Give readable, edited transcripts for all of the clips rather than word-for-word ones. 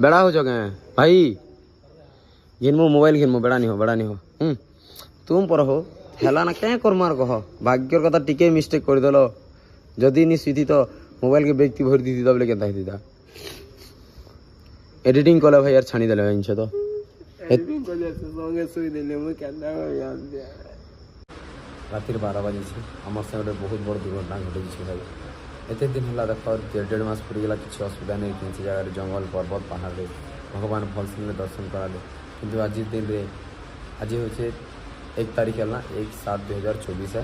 बेड़ा हो जगह भाई घिनमो मोबाइल घिनमो बेड़ा नहीं हो तुम पर हो हेला ना क्या कर मार कह भाग्यर कथा टिके मिस्टेक करदेल जदि नी सुधी तो मोबाइल के व्यक्ति भरी दी बोले केता होता एडिटिंग कले भाई यार छाणी देले जिनस तो राति 12 बजे आम से गोटे बहुत बड़ दुर्घटना घटी भाई एत दिन है देख 1.5 मास पूरीगला किसी असुविधा नहीं कि जगह जंगल पर्वत पहाड़ भगवान भल से दर्शन कराले कि आज दिन में आज हूँ 1 तारीख है 1/7/2024 है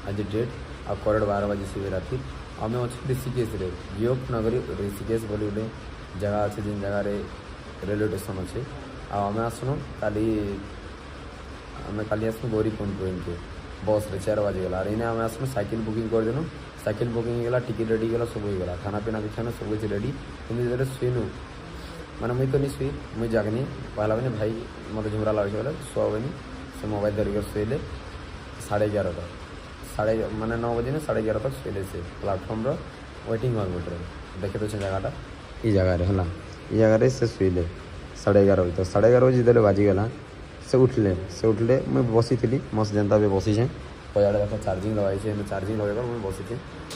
आज डेट आ करेक्ट 12 बजे से राति आम अच्छे ऋषिकेश योग नगरी ऋषिकेश बोली गोटे जगह अच्छे जिन जगार रेलवे स्टेशन अच्छे आम आसनु काली आसनु गौरीकुंड के बस रे 4 बजे गला इन्हें आम आसनु साइकिल बुकिंग करदेनु साइकिल बुकिंग गला टिकट रेडी गला सब होगा खाना पीना भी खाना सब किसी रेडी तुम शुनु मैंने मुई तो नहीं शुई मुई जागनी पहला बने भाई मत झुमरा लगे बोले शुआबनी से मोबाइल धरिक शुले 11:30 साढ़े माने 9 बजे 11:30 तक शुले से प्लाटफर्म वेटिंग हॉल गोटे देखे तो जगहटा ये जगार है ये जगार से शुले 11:30 तो 11:30 बजे जेते बाजिगला से उठले मुई बसी थी मस्त जनता भी बसी छे पजाड़े देख चार्जिंग लगाई चार्जिंग लगे मुझे बसी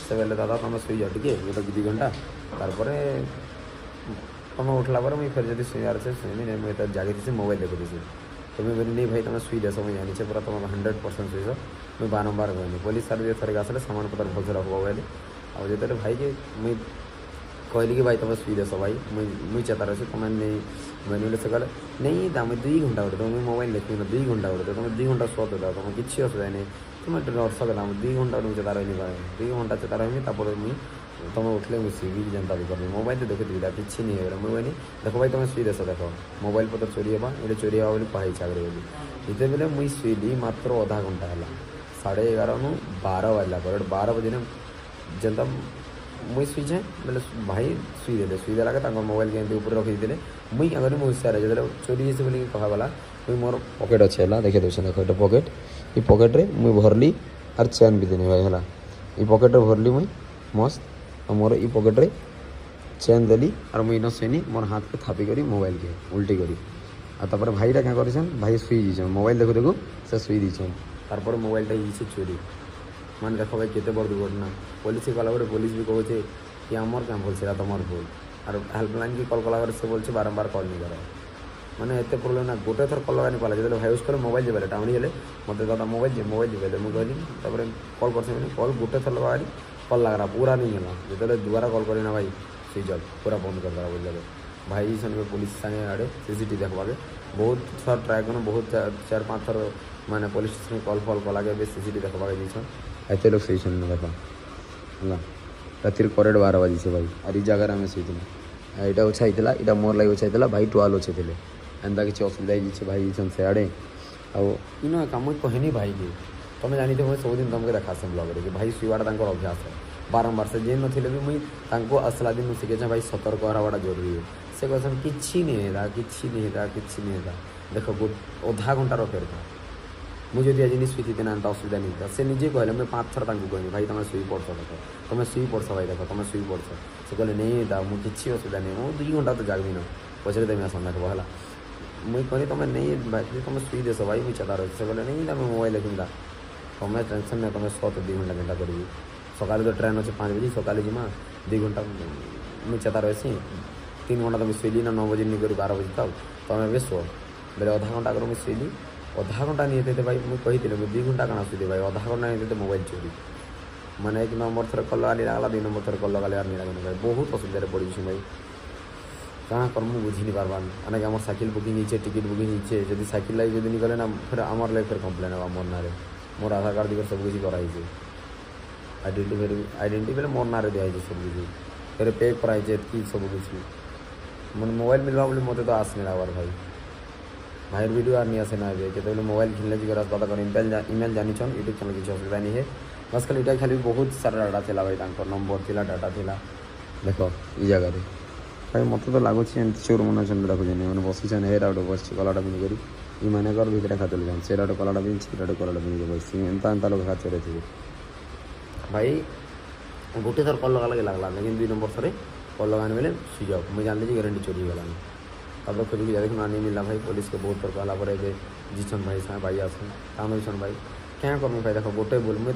से बोले दादा तुम शुई जाओ टे गोटे 2 घंटा तार तुम उठला मुझे फिर जब शुआर अच्छे शुणी नहीं मुझे जागी थी मोबाइल देखी तुम्हें बोली नहीं भाई तुम शुई देस मुझे जानी पूरा तुम 100% शुईस मुझे बारंबार कहनी पुलिस सार भी थोड़े आसले सामान पतर भलसे रखब बोले आते भाई कि मुझे कहली कि भाई तुम शुई देस भाई मुझे चेतार अच्छे तुम नहीं मैंने बोले से कहले नहीं तुम 2 घंटा उठे तुम मोबाइल देखी 2 घंटा उठे तुम 2 घंटा शुआ देता तुम किसी असुविधा नहीं तुम डरस देला 2 घंटा तुम चेतार नहीं 2 घंटा चेतार होनी मुझे तुम उठले मुझे शुई जनता भी करनी मोबाइल तो देखी दुटा किसी नहीं है मुझे कहनी देख भाई तुम शुई देस देख मोबाइल पतर चोरी हाँ ये चोरी हाँ कही आगे बोली इतने बेले मुझे शुईली मात्र आधा घंटा है 11:30 नु 12 बजला करेक्ट 12 बजे जनता मुई शुईचे बोले भाई शुई देला के मोबाइल के ऊपर रखी देते मुई अगर मुझे होशियार है जो चोरी से बोली कहगला मुई मोर पकेट अच्छे है देखे देख देख पकेट ये पकेट्रे मुई भरली और चेन भी देनी भाई है ये पकेट्रे भरली मुई मस्त और मोर ये पकेट्रे चेन देली और मुई न शुनी मोर हाथ के थापी करी मोबाइल के उल्टी करी और भाईटा क्या कर भाई शुई दीछन मोबाइल देखो देखो से शुई दीछन तार मोबाइलटा ये चोरी मान देख भाई केते बड़ दुर्घटना पुलिस के कला पुलिस भी कहे कि आमर क्या भूल से तुम भूल और हेल्पलाइन की कल कला से बोलছে बारंबार कल नहीं कर मैंने एत प्रोब्लेम ना गोटे थर कल लगा नहीं पाला जो भाई उसको मोबाइल जब टाउन गले मत दादा मोबाइल जब मुझे कहली कल कर कल गोटे थर लगा कल लग रहा पूरा नहीं गला जो दोबारा कल करना भाई स्विच ऑफ पूरा बंद कर देला बोल भाई सन पुलिस संगे आड़े सीसीटीवी देखवा बहुत थर ट्राए कर बहुत 4-5 थर मैंने पुलिस स्टेशन कल फल कला के सीसीटीवी देखवा दीछन एत लोग सही सुन देखा है रातिर करेक्ट 12 बजे से भाई और ये जगह आम शुई यहाँ ओछाई यहाँ मोर लगे ओछाई भाई टुआल ओछे थे एंता किसी असुविधा हो भाई से आड़े आउ कम कहनी भाई कि तुम जानी मुझे सब दिन तुमको देखासे ब्लग कि भाई शुवाटा अभ्यास है बारंबार से जे नी भी मुझे आसला दिन शिखे भाई सतर्क हवाटा जरूरी है से कहते कि नहीं होता देख आधा घंटार फेर था मुझे आज नहीं शुई थी ना असुविधा नहीं था से निजे कहले मैं 5 थर कहनी भाई तुम शुई पड़स देख तुम शुई पड़स भाई देख तुम शुई पड़स से कहले नहीं था मुझे किसी असुविधा नहीं मुझे 2 घंटा तो जागबी न पचरे देवी आसन देखो है मुझे कहनी तुम नहीं भाई तुम शुई देस भाई मुझे चेतार से कहले नहीं तुम मोबाइल देखा तुम्हें टेंशन नहीं तुम शो तो 2 घंटा करी सकाल तो ट्रेन अच्छे 5 बजे सकाल जीमा 2 घंटा मुझे चेतार अच्छी 3 घंटा तुम शुईली ना 9 बजे नहीं करी 12 बजे तक तुम्हें बे शो बोले आधा घंटा अगर मुझे शुईली आधा घंटा नहीं थे भाई मुझे कही मुझे 2 घंटा कଣା शुई भाई आधा घंटा नहीं थे मोबाइल चोरी मैंने 1 नंबर थर कल लगा लगला 2 नंबर थर कल लगा नहीं लगे भाई बहुत असुविधा पड़ी भाई क्या कर मुझे बुझी नहीं पार्बान अनेक आम साइकिल बुकिंग होचे टिकट बुकिंग होचे जब साइकिल लगे जब नहीं गले ना फिर आमर लगे फिर कम्प्लेन है मोर ना मोर आधार कार्ड दिकर सब किसी कराई आइडेंटिटी बेले मोर ना दिखाई सब किसी फिर पे कराई कि सब किसी मैं मोबाइल मिलवा बोली मत तो आस नहीं लगा भाई भाई वीडियो आर नहीं आसे ना के मोबाइल खेलने की रास्ता पता कर इमेल जानी छन यूट्यूब चैनल किसी असुविधा नहीं है बस खाली इटा खाली बहुत सारा डाटा थिला भाई नंबर थिला डाटा थिला देख ये जगह भाई मत तो लगुच चोर मन अच्छा देखुन मैंने बसी हेरा गोटे बस कलाटा पिंधि कर ये मैंने घर भितर खाते जान से कलाटा पिंधि से कलाटा पिंधि बस एंता एंता लोग खाते थे भाई गोटे थर कल लगा लगे लगला लेकिन 2 नंबर थरे कल लगाने बेले सुइच अफ मुझे जानली गारंटी चोरी होगलानी तापर खोजिक जा देखना नहीं मिलला भाई पुलिस के बहुत थर कहला पर जीछन भाई साहे भाई आसन कांदुछन भाई क्या करमी भाई देख गोटे बोल मुझे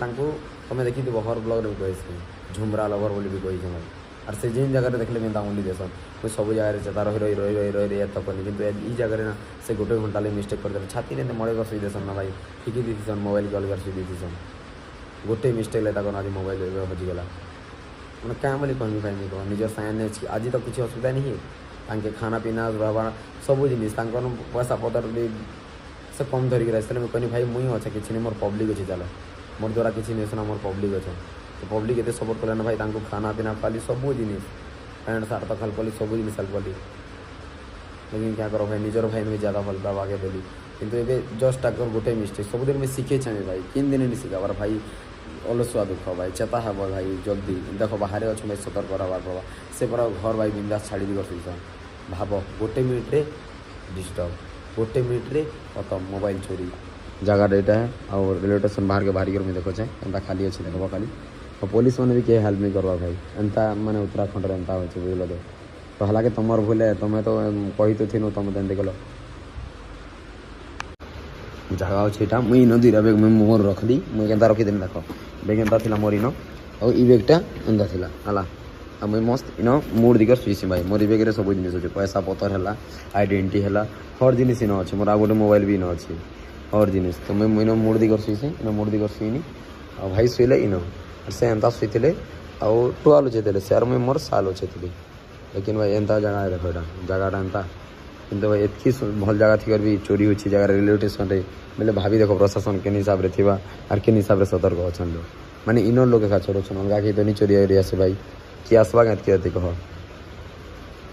तुम्हें देखी हर ब्लग भी कही झुमरा लवर बोली भी कही भाई और से जिन जगह देखले मैं दामुली देसन मुझे सब जगह चेता रही रही रही रही रही रही तक कनी कि जगह ना से गोटे घंटा लगे मिस्टेक करदे छाती ने मड़े कर सुई देसन ना भाई ठीक ही दीसन मोबाइल के अलग सुई दीसन गोटे मिस्टेक लेता कौन आज मोबाइल हजिगला मैंने क्या बोली कहमी भाई मुझे कह निजर साइन आज तक किसी असुविधा नहीं है तांके खाना पीना रहवा सब जिनिस पैसा पतर भी से कम धरिक रही मुझे कहनी भाई मुई अच्छे किसी नहीं मोर पब्लिक अच्छे चल मोर द्वारा किसी नहीं सुना मोर पब्लिक अच्छे तो पब्लिक एते सपोर्ट कले ना भाई तांको खाना पीना खाली सब जिनिस पैंट सार्ट तक हल्पली सब जिनिस हल्पली लेकिन क्या करो भाई निजर भाई मुझे ज़्यादा भल पावा के देली किंतु ये जस्ट आकर गोटे मिस्टेक सब दिन में शिखे भाई किन दिन नहीं शिखाबार भाई अलसुआ दुख भाई चेता है भाई जल्दी देख बाहर अच्छे भाई सतर्क रहा पड़ा से पर घर भाई बिंदास छाड़ी दी कर भाव गोटे मिनिट्रे डिस्टर्ब गोटे मिनिट्रे खत्म मोबाइल चोरी जगह यहाँ है और रेलवे स्टेशन बाहर के बाहरी मुझे देखो एंता खाली अच्छे देख खाली और पुलिस मैंने भी किए हेल्प नहीं करवा भाई एंता मैंने उत्तराखंड एंता हो बुझल तो हालांकि तुम भूल है तुम्हें तो कही तो थी तुम तो देख लो जगह अच्छे मुई नदी बेग मुझे मोर रखली मुझे केन्ता रखीदेमी देख बेग एंता थी मोर इन और इ बेगटा एंता थी है मुझे मस्त इन मूड दिकर शुईसी भाई मोर बेगे सब जिन अच्छे पैसा पतर है आइडेंटिटी है हर जिन इन अच्छे मोर आ गोटे मोबाइल भी इन अच्छे हर जिनिस तो मुझे इन मूड दिकर शुईसी इन मूड दिकर शुईनी आ भाई शुले इन से एंता शुईले आउ टुआल उचेले से मुझे मोर साल उचेली लेकिन भाई एंता जगह देख यहाँ जगहटा एंता किंतु भाई एतकी भल जगह थी भी चोरी होती जगह रेलवे स्टेशन बोले भाभी देखो प्रशासन के हिसाब से थी और के हिसाब से सतर्क अच्छा लोग माने इन लोग एका चोर अलग कहीं तो नहीं चोरी हो आसे भाई किए आसवा एतकी राति कह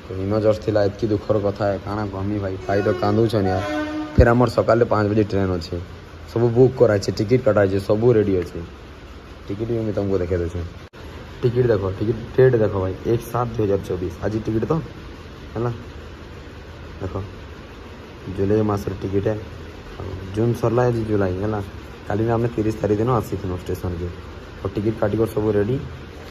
तो इन जस्ट थी एतकी दुखर कथा है काଣା कहमी भाई तो कांदुछन यार फिर आमर सकाले 5 बजे ट्रेन अच्छे सब बुक कराई टिकट कटाई सब रेडी अच्छे टिकट भी मैं तुमको देखे देखे टिकट देखो टिकट डेट देखो भाई 1/7/2024 आज टिकट तो है देखो जुलाई मासर टिकट है जून सरला है जुलाई है काली आम 30 तारीख दिन आसी स्टेशन के और टिकट काटिक सब रेडी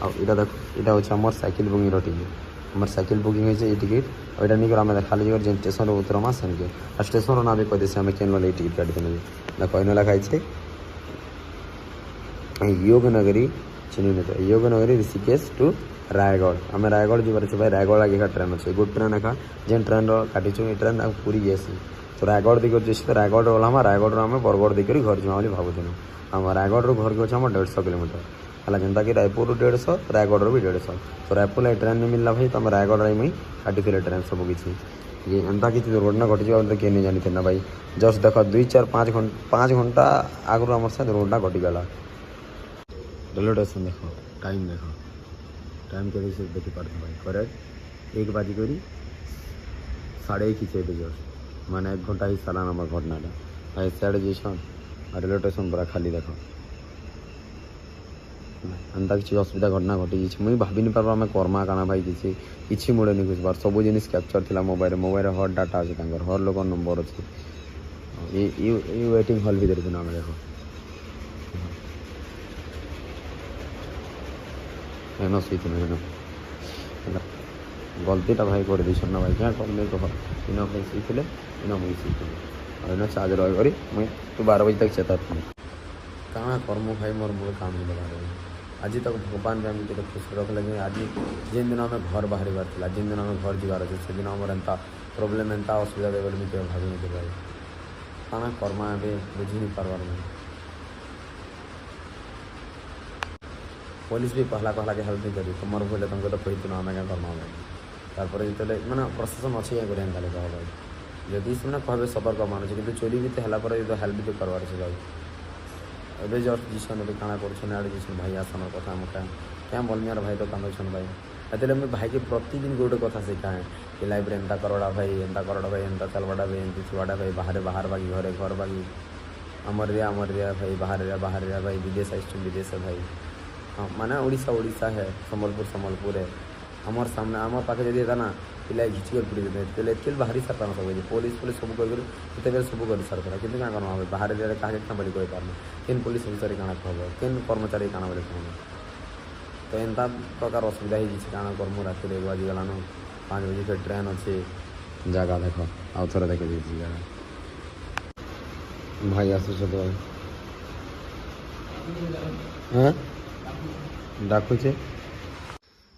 आटा देखो यहाँ हूँ आम साइकिल बुकिंग टिकट हमार साइकिल बुकिंग है टिकट और नहीं आम खाली जगह जो स्टेशन उतरमा सेन के और स्टेशन ना भी कही आम केन टिकट काटी देखो इन लिखाई योगनगरी चिन्ह तो योगनगरी ऋषिकेश टू रायगढ़ आम रायगढ़ जी भाई रायगढ़ आगे ट्रेन अच्छे गोटे ट्रेन एका जेन ट्रेन काटिचु ये ट्रेन पूरी जासी तो रायगढ़ दिगर जैसे तो रायगढ़ गला रायगढ़ आम बरगढ़ देकर घर जीवा भावुन आम रायगढ़ घर के अच्छे 150 किलोमीटर है जनता कि रायपुर 150 रायगढ़ भी 150 तो रायपुर लाइ ट्रेन नहीं मिलला भाई तो आम रायगढ़ मुई काटी ट्रेन सब किसी ये एंता किसी दुर्घटना घटी जाए किए नहीं जानी थे ना भाई जस्ट देख 2-4-5 घंटा आगु आम से दुर्घटना घटीगला रेलवे स्टेशन देखो टाइम के देखी पार्थ भाई करेक्ट 1 बजे करी 1:30 जस्ट माने 1 घंटा ही सारा आम घटनाटा भाई सियाड़े जेसन रेलवे स्टेशन पूरा खाली देख एंता किसी असुविधा घटना घटी मुझे भाभी नहीं पार्बा आम कर्मा काना भाई किसी मुड़े नहीं घुसबार सब जिन कैप्चर थी मोबाइल हर डाटा अच्छे हर लोग नंबर अच्छे ये वेटिंग हॉल भर थी आम देखो एन शुई गलतीटा भाई कर दी ना भाई क्या कर कह इन भाई शुई इन मुझे शुई और इन चार्ज रही मुझे तू 12 बजे तक चेता थी काଣା कर्म भाई मोर मूल काम नहीं लगा आज तक भगवान भी आम खुशी रख लगे आज जिन दिन आम घर बाहर जिन दिन आम घर जीवार अच्छे से दिन आम एंता प्रोब्लेम एंता असुविधा देवे मुझे भाभी नहीं भाई काଣା कर्मा ए बुझी नहीं पार्बार नहीं पुलिस भी पहला के हेल्प नहीं करी तुम भूल तुमको तो कही आम क्या कर्मा भाई तार जो मैंने प्रशासन अच्छे क्या करें कह भाई जदि से कहे सतर्क मानुचे कि चोरी भी तो हेल्प भी तो करवार है भाई एवं जस्ट जीसन ए काଣା कर जीसन भाई आसन कथा मका क्या बोलमी यार भाई तो कांदुछन भाई एते मुझे भाई के प्रतिदिन गोटे कथा शिखाए कि लाइफ एंता करड़ा भाई एंता चलवाड़ा भाई एमती छुआड़ा भाई बाहर बागी घरे घर बागी आमर रिया भाई बाहर रिया भाई विदेश आइसुँ विदेश है भाई हाँ माने ओडिशा है सम्बलपुर है आमर सामने आम पाखे जब था पिला घिचिक पीड़ी देते एतके बाहरी सारता सब पुलिस सब कर सब कर सारता कि क्या करना बाहर क्या बोली कही पारना केन पुलिस अफिसर काଣା कहब केन कर्मचारी काଣା बोले कहब तो एंता प्रकार असुविधा हो जाए क्या करमु रात 1 बाजिगलान 5 बजे फिर ट्रेन अच्छे जगह देख आउ थे देखे दीजिए जगह भाई आसुच तो हाँ डाकुचे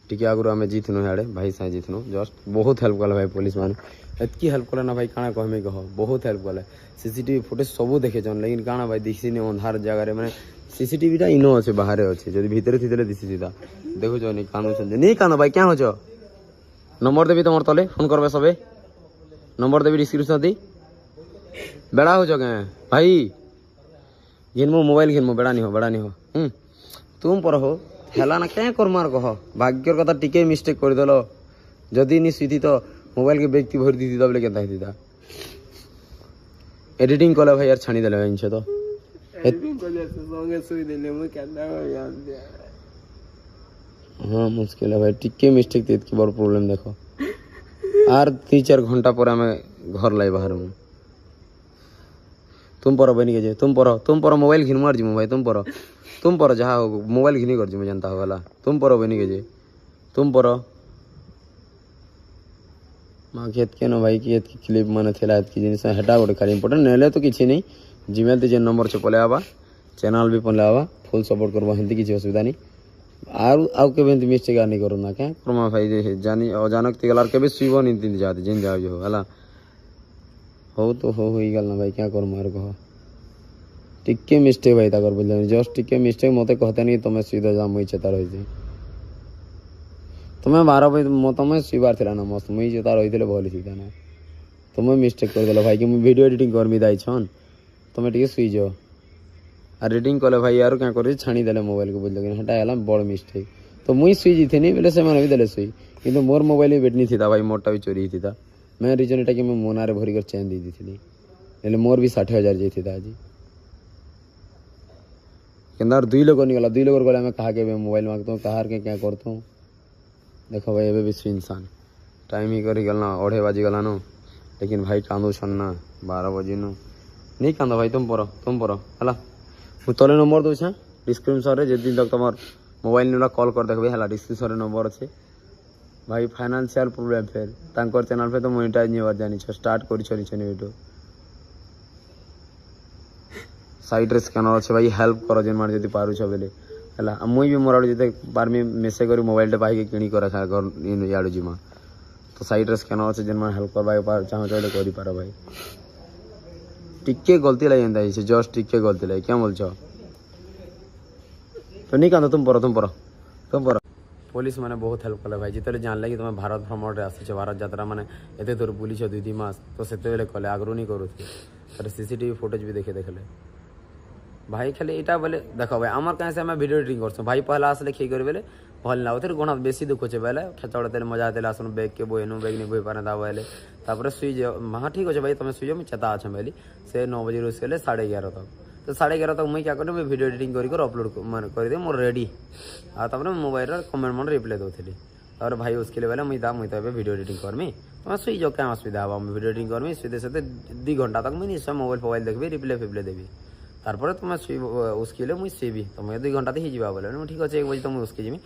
टी आगु आम जीतनु इे भाई साए जीतनु जस्ट बहुत हेल्प कले भाई पुलिस मैंने एतकी हेल्प कले ना भाई काଣା कहमी कह बहुत हेल्प कले सीसीटीवी फुटेज सब देखेछन लेकिन काଣା भाई दिखी अंधार जगह मैंने सीसीटीवीटा इन अच्छे बाहर अच्छे जब भितर थी दिशी सीधा देखुच नहीं कानुन नहीं कान भाई क्या हो नंबर देवी तुम तले फोन करबे सबे नंबर देवी डिस्क्रिप्शन दी बेड़ा हो क्या भाई घिनमु मोबाइल घिनमु बेड़ा नहीं हो तुम पर हो हेला ना क्या करमार कह भाग्यर कथा टिके मिस्टेक करदेल जदि नहीं सुईथी तो मोबाइल के व्यक्ति भरी दी बोले क्या एडिटिंग कले भाई यार छाणी देले इनसे तो हाँ मुश्किल है भाई टिके मिस्टेक तो इतनी बड़ प्रॉब्लम देखो आर 3-4 घंटा पर आम घर लाई बाहर मु तुम पर बनी के तुम पर मोबाइल घिन मार भाई तुम पर जहाँ हो मोबाइल घिनी कर जनता होगा तुम पर बनी के तुम पर माँ खेत के न भाई कि क्लिप मान थे जिन हेटा गोटे खाली इम्पोर्टेंट नेले तो किसी नहीं जीमेल तो जेन नंबर से पले आवा चैनल भी पले आवा फुल सपोर्ट करवा हेंती किसी असुविधा नहीं आउ के मिस्टेक नहीं करूँ ना क्या करमा भाई जानी अचानक गलार के शुभ नहीं तीन जाते जिन जाओ जो है हो तो हो गल ना भाई क्या करूँ यार कह टिके मिस्टेक भाई तक बोल जस्ट टिके मिस्टेक मत कहते नहीं तुम्हें सीधा जा मुई चेता रही तुम्हें 12 बजे तुम्हें शुबार थी ना मस्त मुई चेता रही भल सीधा ना तुम्हें मिस्टेक करदेल भाई कि मुझे वीडियो एडिटिंग करमी दाई छन तुम्हें टे शुईज आ रेडिंग कले भाई यार क्या कर छाणी देले मोबाइल को बोल लेकिन हेटा है बड़ मिस्टेक तो मुई शुई थी बोले से भी देले शुई कि मोर मोबाइल भी बेटनी थी भाई मोरटा भी चोरी था मैं रिजन एटा कि मोना भरिक चेन दे दी थी मोर भी 60,000 जाता आज कि 2 लोग नहीं गला 2 लोग गले मैं कहा के मोबाइल मांगता हूँ कहा के क्या करता हूँ देखो भाई एवं विश्व इंसान टाइम ही कर गल ना 2:30 बाजिगला नो लेकिन भाई कांदू छन ना 12 बजे नो नहीं कांद भाई तुम पर है मुझे तले नंबर दूसरा डिस्क्रिप्शन में जिन तक तुम मोबाइल ने कॉल कर देखबे है डिस्क्रिप्शन नंबर अच्छे भाई फाइनेंशियल प्रॉब्लम फिर तांकर चैनल पे तो मोनेटाइज नहीं हो जानी स्टार्ट कर वीडियो साइड रे स्कैनर अच्छे भाई हेल्प कर जेन मार जदी पारुछ बेले है मुई भी मोर जते पारमी मेसेज करी मोबाइल टे पाई किणी कर घर इन याडू जिमा तो साइड रे स्कैनर अच्छे जेन मार हेल्प करबा चाहो तो करि पार भाई टिके गलती लगे एंता जस्ट टिके गलती लगे क्या बोल तो नहीं कहता तुम पर पुलिस मैंने बहुत हेल्प कले भाई जिते जानले कि तुम भारत भ्रमण में आसी भारत यात्रा मैंने एत दूर बुलीच 2-3 मास तो से कले आगु नहीं करूँ सीसीटीवी फुटेज भी देखे भाई खाली यहाँ बोले देख भाई आमर कहीं से आम वीडियो एडिटिंग कर भाई पहला आसले खी कर बोले भल ना फिर गुण बेसी दुख अच्छे बोले खेचड़े मजा आते आसन बैग के बोहनु बैग नहीं बोई पारे बोले सुई हाँ ठीक अच्छे भाई तुम सुई मुझे चेता अच्छे बोली से 9 बजे रोज गले 11:30 तक तो 11:30 तक मुझे क्या करें मुझे वीडियो एडिटिंग कर अपलोड कर मोर रेडी आपर मोबाइल कमेंट मन रिप्लाई दूसरी तापर भाई उसके लिए बोले मुझे वीडियो एडिटिंग करमी तुम शुई जाओ क्या असुविधा हम वीडियो एडिटिंग करमी सुते 2 घंटा तक मुझे निश्चय मोबाइल फोबाइल देखी रिप्लाई फिप्लाई देवी तारपर तुम उसके लिए मुझे शुवी तुम्हें 2 घंटा ही जा बोले ठीक अच्छे 1 बजे तुम उसके जीमी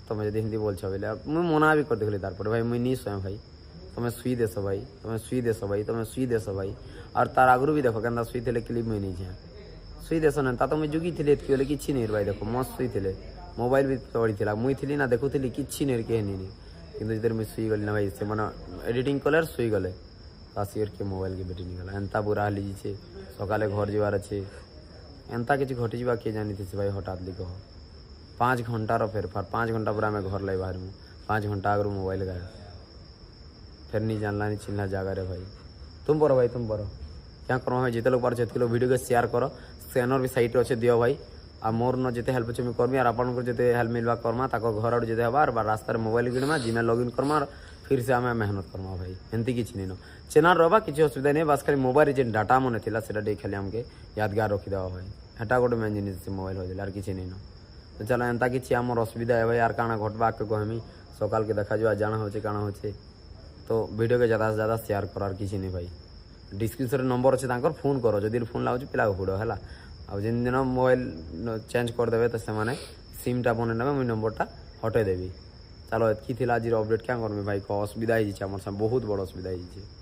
तुम्हें जो हिंदी बोल बोले मुझे मना भी कर देखली तारपर भाई मुझे नहीं सोए भाई तुम्हें शुई देस भाई तुम्हें शुई देस भाई और तार आगु भी देखो क्या शुई थे क्लिप मुझे नहीं जाए शुई देस ना तो मुझे जुगी थी बोले कि नहीं भाई देखो मस्त शुई थे मोबाइल भी पड़ी थी मुई थी ना देखुली कि नहीं कहे नहीं कि मुझे शुई गली ना भाई से मैंने एडिटिंग कले शुई गले आसियर के मोबाइल के बेटी निकला एंता बुरा हाल लीजिए सकाले घर जीवार अच्छे एंता किसी घटी जा किए जानी थी भाई हठात ली कह 5 घंटार फेरफार 5 घंटा पूरा मैं घर लाई बाहर में 5 घंटा आगर मोबाइल गाय फिर नहीं जानला नहीं चिन्हला जगह रे भाई तुम पर क्या करो भाई जिते लोग पार लोग वीडियो के शेयर करो स्कैनर भी साइट अच्छे दियो भाई आ मोर न जिते हेल्प अच्छे करमी और आपन जिते हेल्प मिलवा करमा ताको घर आड़ जिते हबार रास्ता मोबाइल किणमा जीमेल लॉगिन करमा फिर से आम मेहनत करमा भाई एमती किसी नहीं चैनल रहा किसी असुविधा नहीं बस खाली मोबाइल जो डाटा मन थी खाली आमके यादगार रखीद भाई हेटा गोटे मेन जिन मोबाइल हो जाए किसी नहीं तो चलो एंता किसी आमर असुविधा है भाई यार काଣା घटवा आगे कहमी सकाल के देखा जा जाना होचे काଣା होचे तो वीडियो के ज़्यादा से ज़्यादा शेयर करार किसी नहीं भाई डिस्क्रिप्शन नंबर अच्छे फोन करो जदि फोन लागे पिला को पड़ो है जिन दिन मोबाइल चेंज करदे तो से सिमटा बन मुझे नंबरटा हटे देवी। चलो एतकी थी आज अपडेट क्या करमी भाई, असुविधा हो बहुत बड़ असुविधा हो।